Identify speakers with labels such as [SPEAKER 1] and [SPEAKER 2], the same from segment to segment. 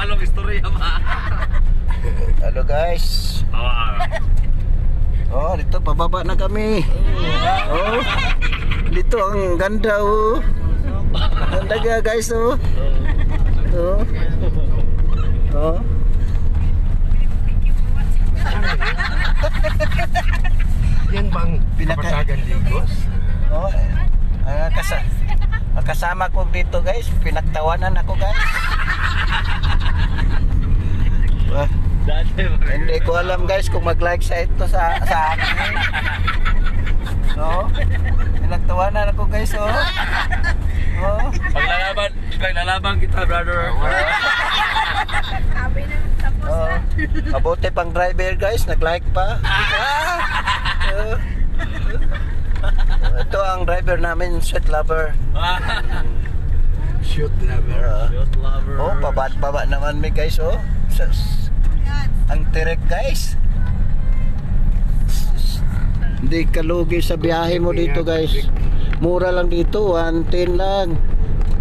[SPEAKER 1] Halong istorya ba?
[SPEAKER 2] Hello guys. Oh, dito pababa na kami. Oh. Dito ang ganda oh. Ganda ga guys oh. Oh. Oh.
[SPEAKER 3] Yan bang Kapatagan Ligos?
[SPEAKER 2] Oh. Kasama ko dito guys, pinagtawanan ako guys. Hindi ko alam guys kung mag-like sa ito sa akin. So, pinagtawanan ako guys oh. Oh.
[SPEAKER 1] Paglalaban kita, brother.
[SPEAKER 4] Sabi na tapos
[SPEAKER 2] Oh.
[SPEAKER 4] na.
[SPEAKER 2] Mabuti pang driver guys, nag-like pa. Ito ang driver namin, sweet lover.
[SPEAKER 3] Shoot lover.
[SPEAKER 1] Shoot lover.
[SPEAKER 2] Oh, baba naman may guys oh. Ang tirek guys. Hindi kalugi sa biyahe mo dito guys. Mura lang dito, 110 lang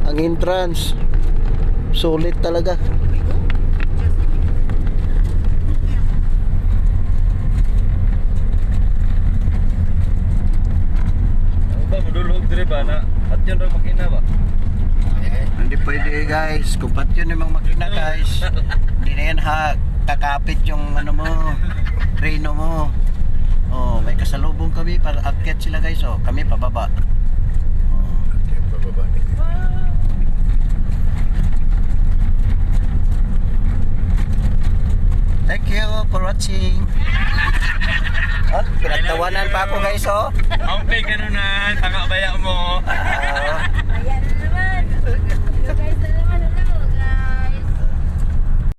[SPEAKER 2] ang entrance. Sulit talaga.
[SPEAKER 1] Ano ba, madulog dire ba na? At yun raw makina ba?
[SPEAKER 2] Hindi pwede guys. Kung pat yun yung mga makina guys, hindi na yan kakapit yung ano mo, reno mo. Oh, may kasalubong kami para akyat sila guys. Oh, kami pababa. Oh.
[SPEAKER 3] Yan, bababa nito.
[SPEAKER 2] Thank you for watching. Oh, pinagtawanan pa ako guys oh.
[SPEAKER 1] Ang pay ka na, tanga baya mo.
[SPEAKER 2] Ah,